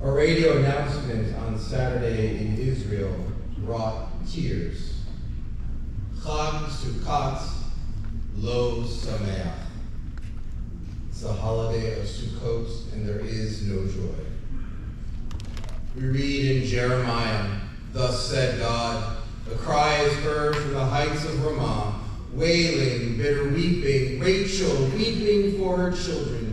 A radio announcement on Saturday in Israel brought tears. Chag Sukkot Lo Sameach. It's the holiday of Sukkot, and there is no joy. We read in Jeremiah, "Thus said God, a cry is heard from the heights of Ramah, wailing, bitter weeping, Rachel weeping for her children.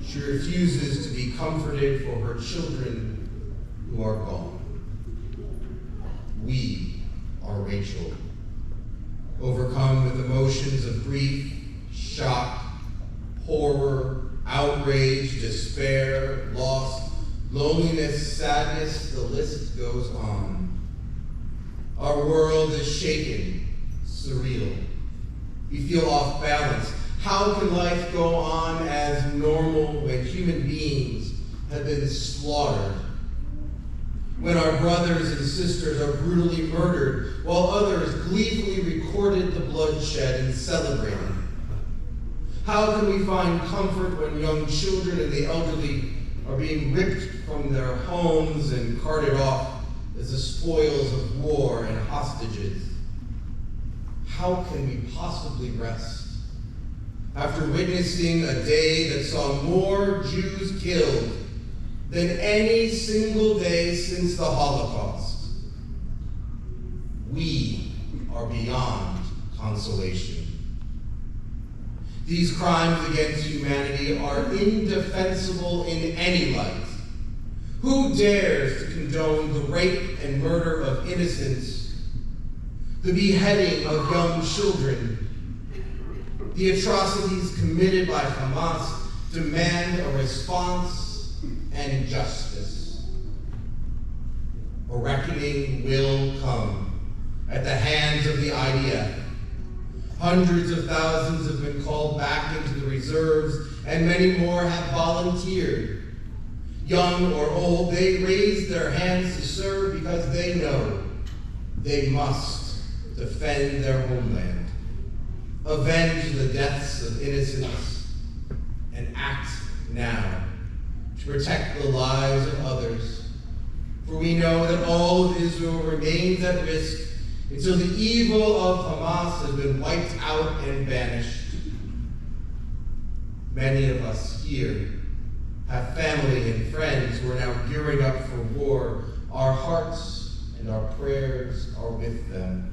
She refuses to be comforted for her children who are gone." We are Rachel, overcome with emotions of grief, shock, horror, outrage, despair, loss, loneliness, sadness, the list goes on. Our world is shaken, surreal. We feel off balance. How can life go on as normal when human beings have been slaughtered? When our brothers and sisters are brutally murdered, while others gleefully recorded the bloodshed and celebrated? How can we find comfort when young children and the elderly are being ripped from their homes and carted off as the spoils of war and hostages? How can we possibly rest after witnessing a day that saw more Jews killed than any single day since the Holocaust? We are beyond consolation. These crimes against humanity are indefensible in any light. Who dares to condone the rape and murder of innocents, the beheading of young children? The atrocities committed by Hamas demand a response and justice. A reckoning will come at the hands of the IDF. Hundreds of thousands have been called back into the reserves, and many more have volunteered. Young or old, they raise their hands to serve because they know they must defend their homeland, avenge the deaths of innocents, and act now to protect the lives of others. For we know that all of Israel remains at risk until the evil of Hamas has been wiped out and banished. Many of us here have family and friends who are now gearing up for war. Our hearts and our prayers are with them.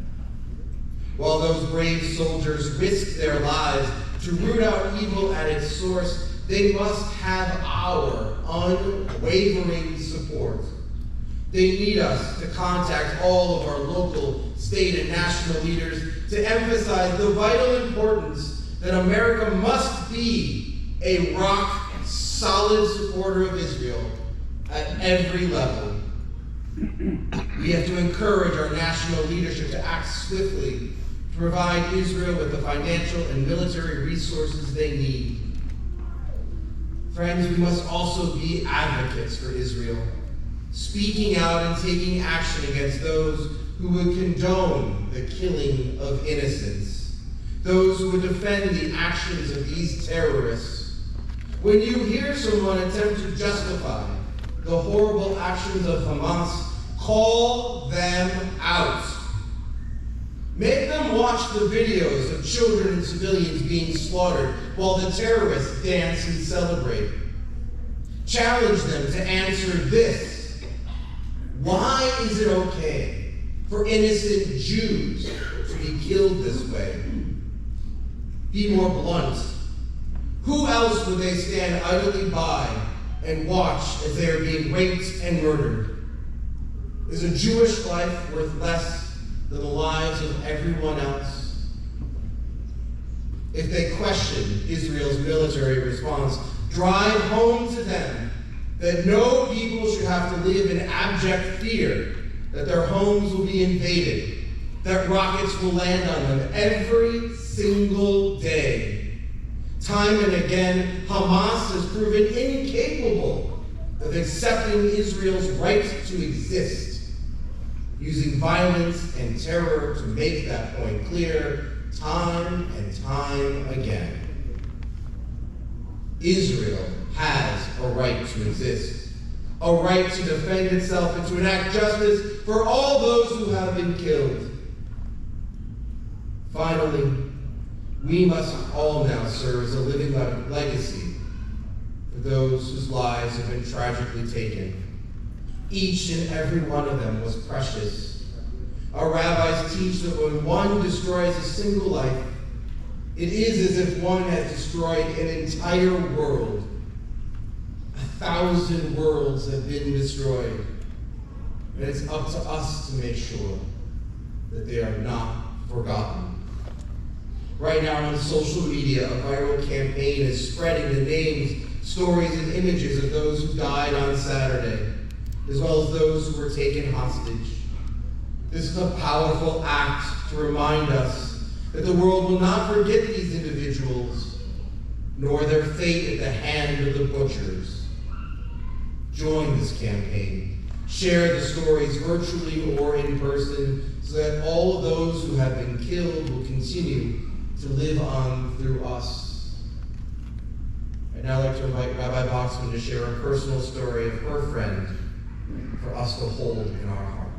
While those brave soldiers risk their lives to root out evil at its source, they must have our unwavering support. They need us to contact all of our local, state, and national leaders to emphasize the vital importance that America must be a rock-solid supporter of Israel at every level. We have to encourage our national leadership to act swiftly to provide Israel with the financial and military resources they need. Friends, we must also be advocates for Israel, speaking out and taking action against those who would condone the killing of innocents, those who would defend the actions of these terrorists. When you hear someone attempt to justify the horrible actions of Hamas, call them out. Make them watch the videos of children and civilians being slaughtered while the terrorists dance and celebrate. Challenge them to answer this: why is it okay for innocent Jews to be killed this way? Be more blunt. Who else would they stand idly by and watch as they are being raped and murdered? Is a Jewish life worth less than the lives of everyone else? If they question Israel's military response, drive home to them that no people should have to live in abject fear that their homes will be invaded, that rockets will land on them every single day. Time and again, Hamas has proven incapable of accepting Israel's right to exist, using violence and terror to make that point clear time and time again. Israel has a right to exist, a right to defend itself and to enact justice for all those who have been killed. Finally, we must all now serve as a living legacy for those whose lives have been tragically taken. Each and every one of them was precious. Our rabbis teach that when one destroys a single life, it is as if one has destroyed an entire world. 1,000 worlds have been destroyed. And it's up to us to make sure that they are not forgotten. Right now on social media, a viral campaign is spreading the names, stories, and images of those who died on Saturday, as well as those who were taken hostage. This is a powerful act to remind us that the world will not forget these individuals, nor their fate at the hand of the butchers. Join this campaign. Share the stories virtually or in person so that all of those who have been killed will continue to live on through us. I'd now like to invite Rabbi Boxman to share a personal story of her friend for us to hold in our hearts.